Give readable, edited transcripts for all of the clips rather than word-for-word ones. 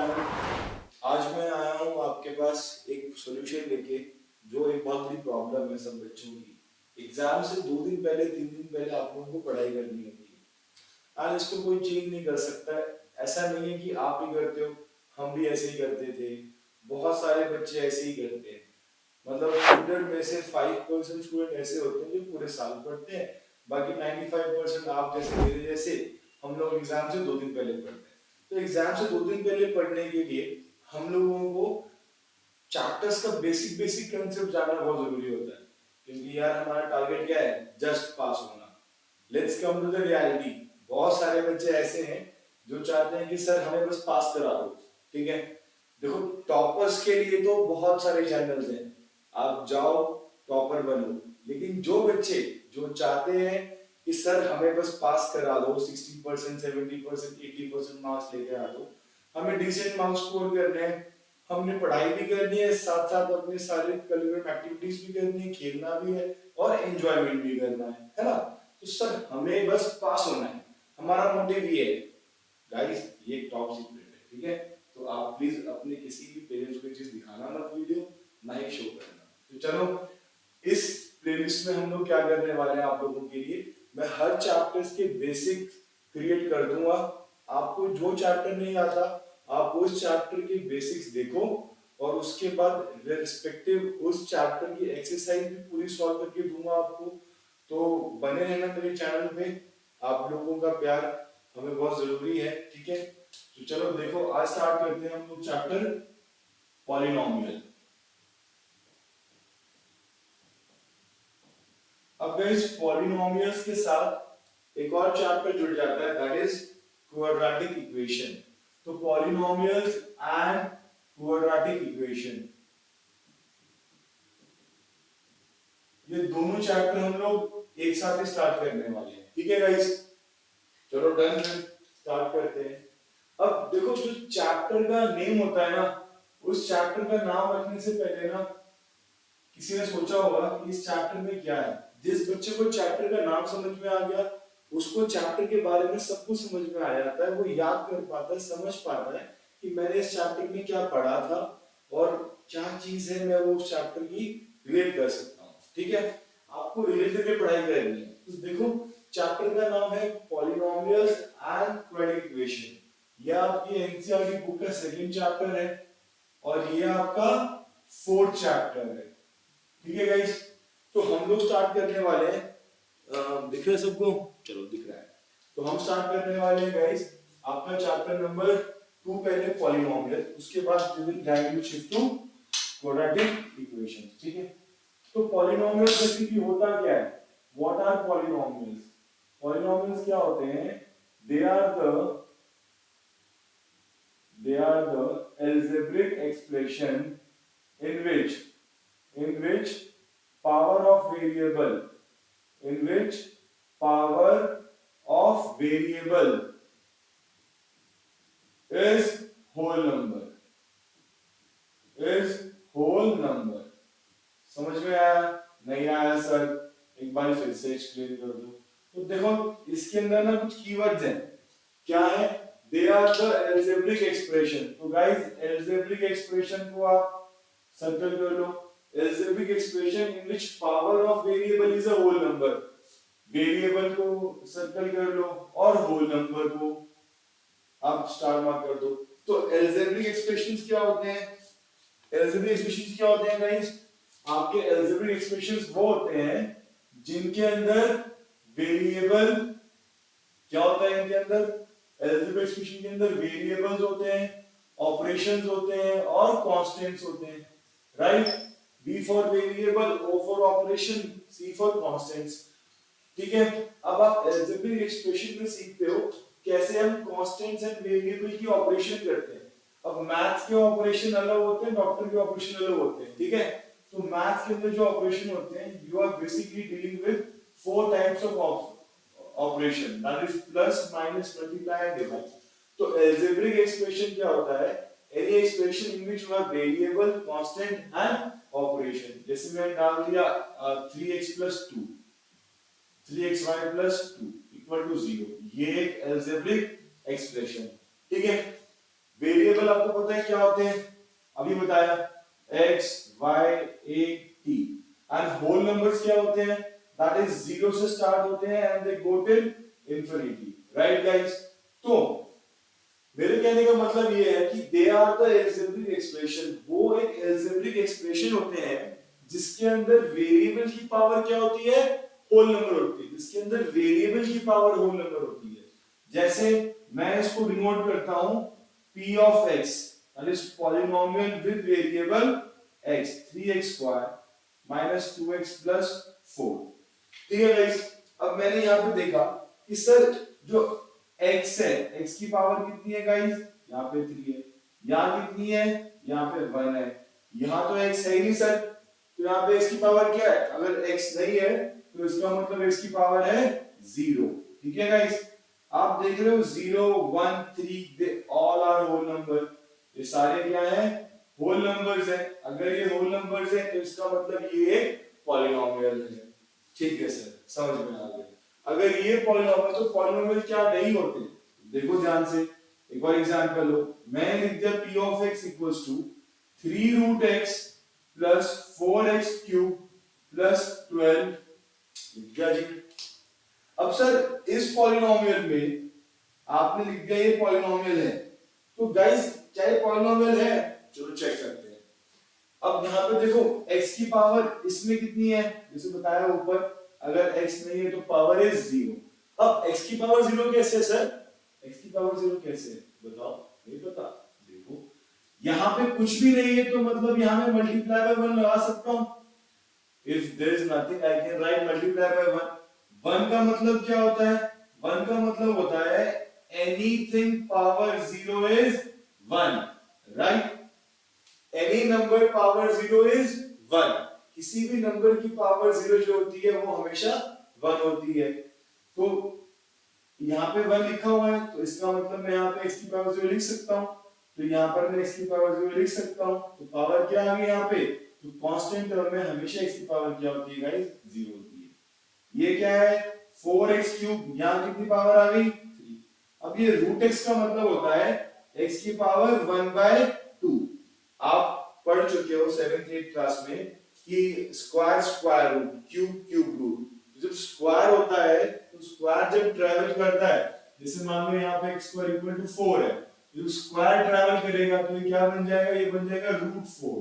Channel. आज मैं आया हूँ आपके पास एक सॉल्यूशन लेके, जो एक बहुत बड़ी प्रॉब्लम है सब बच्चों की। एग्जाम से 2 दिन पहले 3 दिन पहले आप लोगों को पढ़ाई करनी होती है। आज इसको कोई चेंज नहीं कर सकता है। ऐसा नहीं है कि आप ही करते हो, हम भी ऐसे ही करते थे। बहुत सारे बच्चे ऐसे ही करते हैं। मतलब 100 में से 5% स्टूडेंट ऐसे होते हैं जो पूरे साल पढ़ते हैं। बाकी 95% आप जैसे मेरे जैसे हम लोग एग्जाम से 2 दिन पहले पढ़ते हैं। तो एग्जाम से 2 दिन पहले पढ़ने के लिए हम लोगों को चैप्टर्स का बेसिक बेसिक कंसेप्ट जानना बहुत जरूरी होता है, क्योंकि यार हमारा टारगेट क्या है? जस्ट पास होना। Let's come to the reality. बहुत सारे बच्चे ऐसे हैं जो चाहते हैं कि सर हमें बस पास करा दो। ठीक है, देखो टॉपर्स के लिए तो बहुत सारे चैनल्स हैं, आप जाओ टॉपर बनो। लेकिन जो बच्चे जो चाहते हैं कि सर हमें बस पास करा दो, 60%, 70%, 80% मार्क्स लेके आ दो, हमें डिसेंट मार्क्स स्कोर करने हैं, हमने पढ़ाई भी करनी है, साथ साथ अपने सारे करिकुलर एक्टिविटीज भी करनी है, खेलना भी है और एंजॉयमेंट भी करना है ना। तो सर हमें बस पास होना है, हमारा मोटिव ये है। गाइस ये टॉप सीक्रेट है, ठीक है। तो आप प्लीज अपने किसी भी पेरेंट्स को चीज दिखाना मत वीडियो, ना ही शो करना। तो चलो इस प्लेलिस्ट में हम लोग क्या करने वाले हैं आप लोगों के लिए, मैं हर चैप्टर्स के बेसिक क्रिएट कर दूंगा। आपको जो चैप्टर नहीं आता आप उस चैप्टर के बेसिक्स देखो, और उसके बाद रिस्पेक्टिव उस चैप्टर की एक्सरसाइज भी पूरी सॉल्व करके दूंगा आपको। तो बने रहना मेरे चैनल पे, आप लोगों का प्यार हमें बहुत जरूरी है, ठीक है। तो चलो देखो आज स्टार्ट करते हैं हम लोग चैप्टर पॉलिनोमियल। अब गाइस पॉलिनोमियल्स के साथ एक और चैप्टर जुड़ जाता है, दैट इज क्वाड्रेटिक इक्वेशन। तो पॉलिनोमियल्स एंड क्वाड्रेटिक इक्वेशन, ये दोनों चैप्टर हम लोग एक साथ ही स्टार्ट करने वाले हैं, ठीक है गाइस। चलो डन है, स्टार्ट करते हैं। अब देखो जो चैप्टर का नेम होता है ना, उस चैप्टर का नाम रखने से पहले ना किसी ने सोचा होगा कि इस चैप्टर में क्या है। जिस बच्चे को चैप्टर का नाम समझ में आ गया, उसको चैप्टर के बारे में सब कुछ समझ में आ जाता है, वो याद कर पाता है, समझ पाता है कि मैंने इस चैप्टर में क्या पढ़ा था और क्या चीज है मैं वो उस चैप्टर की रिलेट कर सकता हूँ, ठीक है। आपको रिलेट करके पढ़ाई करनी है। तो देखो चैप्टर का नाम है पॉलिनोमियल्स एंड क्वाड्रेटिक इक्वेशन। यह आपकी एनसीईआरटी बुक का सेकंड चैप्टर है और ये आपका फोर्थ चैप्टर है, ठीक है गाइस। तो हम लोग स्टार्ट करने वाले हैं, दिख रहा है सबको? चलो दिख रहा है। तो हम स्टार्ट करने वाले हैं गाइस आपका चैप्टर नंबर 2, पहले पॉलिनोमियल, उसके बाद we will directly shift to quadratic equations, ठीक है। तो पॉलिनोमियल बेसिकली होता क्या है? What are polynomials? पॉलिनोमियल्स क्या होते हैं? They are the algebraic expression in which power of variable in which power of variable is whole number is whole number। समझ में आया? नहीं आया सर एक बार फिर से एक्सप्लेन कर दो। तो देखो इसके अंदर ना कुछ कीवर्ड्स हैं। क्या है? They are the algebraic expression. तो गाइस एल्जेब्रिक एक्सप्रेशन को आप सर्कल कर लो। Algebraic expression in which power of variable is a whole number, variable को सर्कल कर लो और होल नंबर को आप स्टार मार्क कर दो। तो एल्जेब्रिक एक्सप्रेशंस क्या होते हैं? एल्जेब्रिक एक्सप्रेशंस क्या होते हैं गाइस? आपके एल्जेब्रिक एक्सप्रेशंस वो होते हैं जिनके अंदर वेरिएबल क्या होता है, इनके अंदर एल्जेब्रिक एक्सप्रेशन के अंदर वेरिएबल्स होते हैं, ऑपरेशंस होते हैं और कांस्टेंट्स होते हैं, right. V for variable, O for operation, C for constants, ठीक है। अब आप एल्जेब्रिक एक्सप्रेशन में सीखते हो कैसे हम कांस्टेंट्स एंड वेरिएबल की ऑपरेशन करते हैं। अब मैथ्स के ऑपरेशन अलग होते हैं, डॉक्टर के ऑपरेशन अलग होते हैं, ठीक है। तो मैथ्स के अंदर जो ऑपरेशन होते हैं, you are basically dealing with 4 types of operation, that is plus, minus, multiply and divide. तो एल्जेब्रिक एक्सप्रेशन क्या होता है? Any expression in which you have variable, constant and operation. जैसे मैंने डाल दिया 3x + 2, 3xy + 2 = 0, ये एक एल्जेब्रिक एक्सप्रेशन, ठीक है। वेरिएबल आपको पता है क्या होते हैं, अभी बताया, x y a t, and whole numbers क्या होते हैं, दैट इज जीरो से स्टार्ट होते हैं and they go till infinity, right guys. तो मेरे कहने का मतलब ये है कि they are the algebraic expression, वो एक एल्जेब्रिक एक्सप्रेशन होते हैं जिसके अंदर वेरिएबल की पावर क्या होती है, होल नंबर होती है, जिसके अंदर वेरिएबल की पावर होल नंबर होती है। जैसे मैं इसको डिनोट करता हूं p of x, that is polynomial with variable x, 3x square minus 2x plus 4, ठीक है गाइस। अब मैंने यहाँ पे देखा कि सर जो x है, x की पावर कितनी है गाइस, यहाँ पे 3 है, यहाँ कितनी है, यहाँ पे 1 है, यहाँ तो x है ही नहीं सर, तो यहाँ पे x की पावर क्या है, अगर x नहीं है तो इसका मतलब x की पावर है 0, ठीक है गाइस। आप देख रहे हो 0 1 3 they all are whole number, ये सारे क्या है, होल नंबर्स है। अगर ये होल नंबर्स है तो इसका मतलब ये एक पॉलिनोमियल है, ठीक है सर, समझ में आ गया। अगर ये पॉलिनोमियल, तो पॉलिनोमियल क्या नहीं होते, देखो ध्यान से, एक और एग्जांपल लो, मैं लिख दिया p of x equals to 3 root x plus 4x cube plus 12, लिख दिया जी। अब सर इस पॉलिनोमियल में आपने लिख दिया ये पॉलिनोमियल है, तो गाइस क्या ये पॉलिनोमियल है, चलो चेक करते हैं। अब यहाँ पे देखो x की पावर इसमें कितनी है, जैसे बताया ऊपर, अगर x नहीं है तो पावर इज 0। अब x की पावर 0 कैसे है सर, x की पावर 0 कैसे है बताओ, नहीं पता, देखो यहाँ पे कुछ भी नहीं है तो मतलब यहाँ में मल्टीप्लाई बाय 1 लगा सकता हूँ, if there is nothing I can write multiply by 1। 1 का मतलब क्या होता है, 1 का मतलब होता है anything power 0 is 1, right, any number power 0 is 1, किसी भी नंबर की पावर 0 जो होती है वो हमेशा 1 होती है। तो यहाँ पे 1 लिखा हुआ है तो इसका मतलब मैं यहाँ पे x की पावर 0 लिख सकता हूँ, तो यहाँ पर मैं x की पावर 0 लिख सकता हूँ, तो पावर क्या आ गई यहाँ पे, तो कांस्टेंट टर्म में हमेशा x की पावर क्या होती है गाइस, 0 होती है। ये क्या है 4x क्यूब, यहाँ कितनी पावर आ गई 3। अब ये रूट x का मतलब होता है x की पावर 1/2। आप पढ़ चुके हो 7th 8th क्लास में कि square square root, cube cube root, जब स्क्वायर होता है तो स्क्वायर जब ट्रैवल करता है, जैसे मान लो यहाँ पे x स्क्वायर इक्वल टू 4 है, जब स्क्वायर ट्रैवल करेगा तो ये क्या बन जाएगा, ये बन जाएगा √4।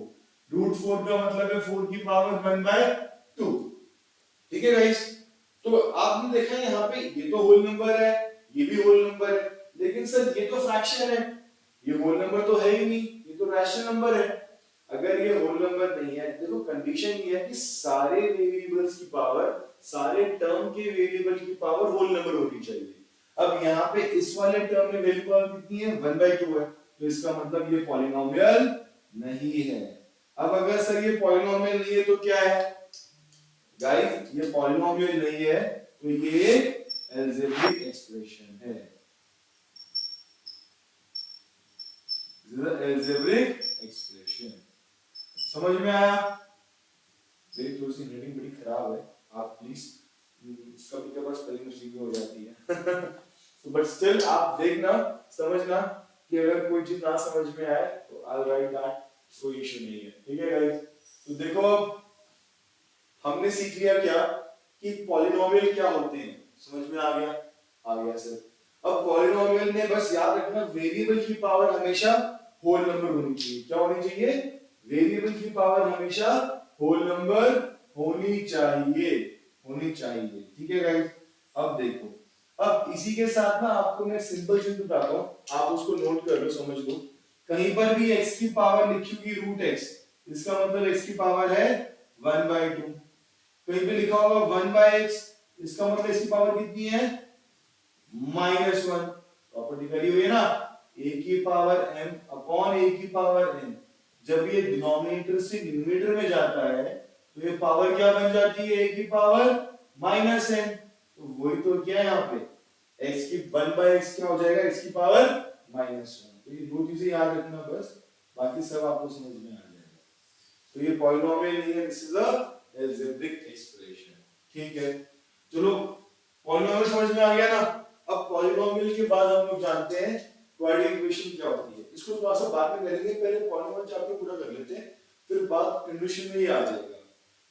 √4 का मतलब है 4 की पावर 1/2, ठीक है गाइस। तो आपने देखा यहाँ पे ये तो होल नंबर है, ये भी होल नंबर है, लेकिन सर ये तो फ्रैक्शन है, ये होल नंबर तो है ही नहीं, ये तो रैशनल नंबर है। अगर ये होल नंबर नहीं है, देखो कंडीशन ये है कि सारे वेरिएबल्स की पावर, सारे टर्म के वेरिएबल की पावर होल नंबर होनी चाहिए। अब यहाँ पे इस वाले टर्म में वैल्यू पावर कितनी है, 1/2 है, तो इसका मतलब ये पॉलिनोमियल नहीं है। अब अगर सर ये पॉलिनोमियल नहीं है तो क्या है गाइस, ये पॉलिनोमियल नहीं है तो ये एल्जेब्रिक एक्सप्रेशन है, एल्जेब्रिक एक्सप्रेशन। समझ में आया? मेरी थोड़ी सी रीडिंग बड़ी खराब है, आप प्लीज, कभी कभार स्पेलिंग मिस्टेक हो जाती है तो बट स्टिल आप देखना, समझना कि अगर कोई चीज ना समझ में आए तो आई राइट दैट, कोई इशू नहीं है, ठीक है गाइस। तो देखो अब हमने सीख लिया क्या कि पॉलिनोमियल क्या होते हैं, समझ में आ गया, आ गया सर। अब पॉलिनोमियल में बस याद रखना वेरिएबल की पावर हमेशा होल नंबर होनी चाहिए, क्या होनी चाहिए, वेरिएबल की पावर हमेशा होल नंबर होनी चाहिए, होनी चाहिए, ठीक है गाइस। अब देखो, अब इसी के साथ ना आपको मैं सिंपल चीज बताता हूँ, आप उसको नोट कर लो, समझ लो। कहीं पर भी x की पावर लिखी हुई √x, इसका मतलब x की पावर है 1/2। कहीं पे लिखा होगा 1/x, इसका मतलब इसकी पावर कितनी है, -1। प्रॉपर्टी करी हुई है ना, a की पावर m अपॉन a की पावर n, जब ये डिनोमिनेटर से न्यूमरेटर में जाता है तो ये पावर क्या बन जाती है, a की पावर -n। तो वही तो क्या है यहाँ पे, x की 1/x क्या हो जाएगा, x की पावर -1। तो ये दो चीजें याद रखना बस, बाकी सब आपको समझ में आ जाएगा। तो ये पॉलिनोमियल नहीं है, this is a algebraic expression, ठीक है। चलो पॉलिनोमियल समझ में आ गया ना। अब पॉलिनोमियल के बाद हम लोग जानते हैं क्वाड्रेटिक इक्वेशन क्या होती है। इसको थोड़ा सा बाद में करेंगे, पहले पॉलिनोमियल चैप्टर पूरा कर लेते हैं, फिर बात कंडीशन में ही आ जाएगा।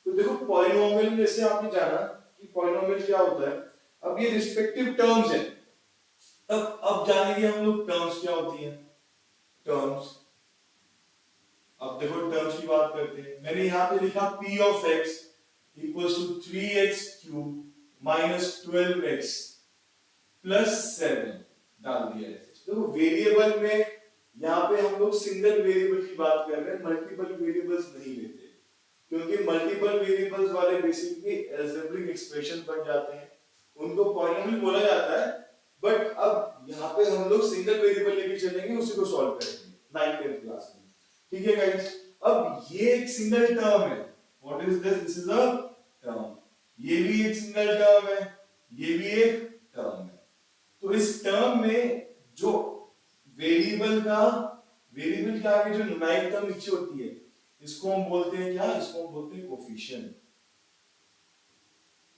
तो देखो पॉलिनोमियल में से आपने जाना कि पॉलिनोमियल क्या होता है। अब ये रिस्पेक्टिव टर्म्स है, अब जानेंगे हम लोग टर्म्स क्या होती हैं। टर्म्स, अब देखो टर्म्स की बात करते हैं। मैंने यहाँ पे लिखा p of x equals to 3x cube minus 12x plus 7 डाल दिया है। देखो वेरिएबल में यहाँ पे हम लोग सिंगल वेरिएबल की बात कर रहे हैं, मल्टीपल वेरिएबल्स नहीं लेते, क्योंकि मल्टीपल वेरिएबल्स वाले बेसिकली अलजेब्रिक एक्सप्रेशन बन जाते हैं, उनको पॉलिनोमियल बोला जाता है। बट अब यहाँ पे हम लोग सिंगल वेरिएबल लेके चलेंगे, उसी को सॉल्व करेंगे 9th क्लास में। ठीक है गाइस, अब ये एक सिंगल टर्म है। What is this? This is a term. ये भी एक सिंगल टर्म है, ये भी एक टर्म है। तो इस टर्म में जो वेरिएबल के आगे जो न्यूमेरिक टर्म नीचे होती है, इसको हम बोलते हैं क्या? इसको हम बोलते हैं कोफिशिएंट।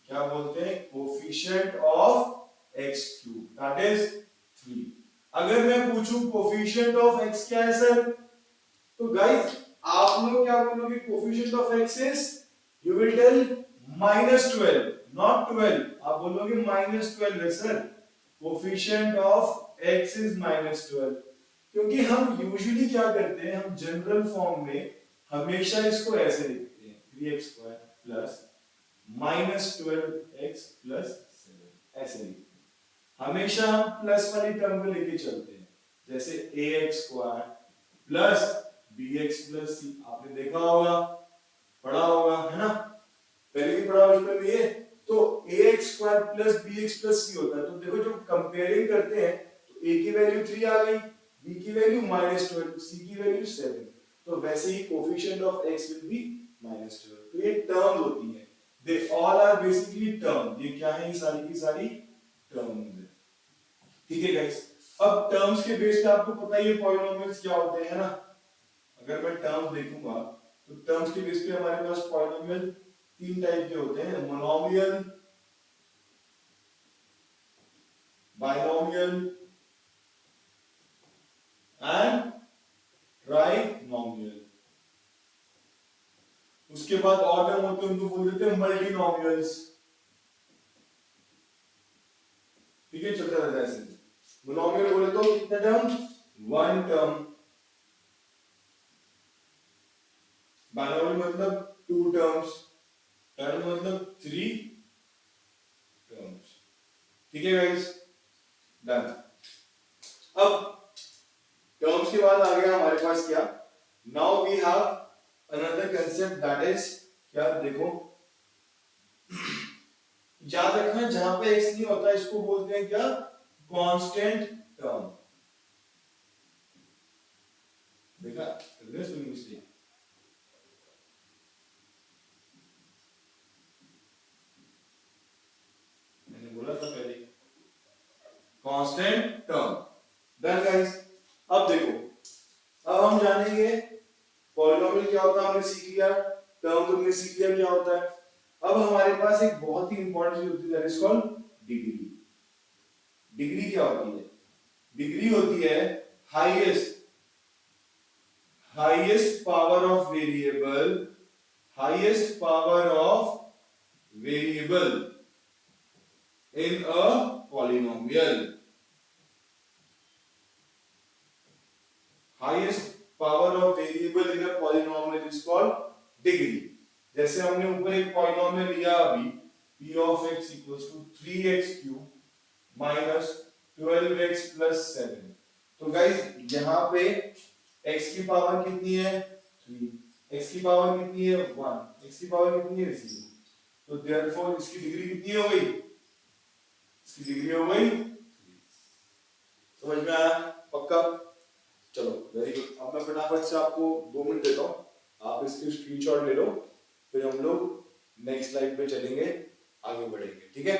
क्या बोलते हैं? Coefficient of x cube, that is 3। अगर मैं पूछूं कोफिशिएंट ऑफ x क्या है सर, तो गाइस आप लोग क्या बोलोगे? Coefficient of x is, you will tell -12, not 12, आप बोलोगे -12 है sir. Coefficient of x is -12, क्योंकि हम यूजुअली क्या करते हैं, हम जनरल फॉर्म में हमेशा इसको ऐसे लिखते हैं 3x² प्लस -12x प्लस 7, ऐसे लिखते हैं। हमेशा हम प्लस वाली टर्म को लेके चलते हैं, जैसे ax² plus bx plus c, आपने देखा होगा, पढ़ा होगा, है ना, पहले भी पढ़ा बचपन में ये। तो ax² plus bx plus c होता है। तो देखो जब कंपेयरिंग करते हैं तो a की वैल्यू 3 आ गई, b की वैल्यू -12, c की वैल्यू 7, तो वैसे ही coefficient of x will be -12। तो ये टर्म्स होती हैं, they all are basically term. ये क्या है? ये सारी की सारी टर्म्स है। ठीक है गाइस, अब टर्म्स के बेस पे आपको पता ही है पॉलिनोमियल्स क्या होते हैं ना। अगर मैं टर्म्स देखूंगा तो टर्म्स के बेस पे हमारे पास पॉलिनोमियल 3 टाइप के होते हैं, मोनोमियल, बाइनोमियल एंड ट्राइनोमियल। उसके बाद और टर्म होते हैं, उनको बोल देते हैं मल्टीनोमियल्स। ठीक है, चलता रहता है ऐसे। मोनोमियल बोले तो कितने टर्म? 1 टर्म। बाइनोमियल मतलब 2 टर्म्स, टर्म मतलब 3 टर्म्स। ठीक है गाइस, डन। अब टर्म्स के बाद आ गया हमारे पास क्या? Now we have another concept, that is क्या? देखो याद रखना, जहां पे x नहीं होता इसको बोलते हैं क्या? Constant term. देखा मिस्टेक, मैंने बोला था पहले कांस्टेंट टर्म। डन गाइस, अब देखो, अब हम जानेंगे पॉलिनोमियल क्या होता है, हमने सीख लिया, टर्म हमने सीख लिया क्या होता है। अब हमारे पास एक बहुत ही इंपॉर्टेंट चीज होती है, that is called degree. Degree क्या होती है? डिग्री होती है highest power of variable, highest power of variable in a polynomial. Highest power of variable in a polynomial is called degree. जैसे हमने ऊपर एक पॉलिनोमियल लिया अभी, p of x equals to 3x cube minus 12x plus 7। तो guys यहाँ पे x की पावर कितनी है? 3, x की पावर कितनी है? 1, x की पावर कितनी है? 0। तो देयरफॉर इसकी डिग्री कितनी हो गई? इसकी डिग्री हो गई 3। समझ में आया? पक्का? चलो वेरी गुड। अब मैं फटाफट से आपको 2 मिनट देता हूँ, आप इसकी स्क्रीनशॉट ले लो, फिर हम लोग नेक्स्ट स्लाइड पे चलेंगे, आगे बढ़ेंगे। ठीक है?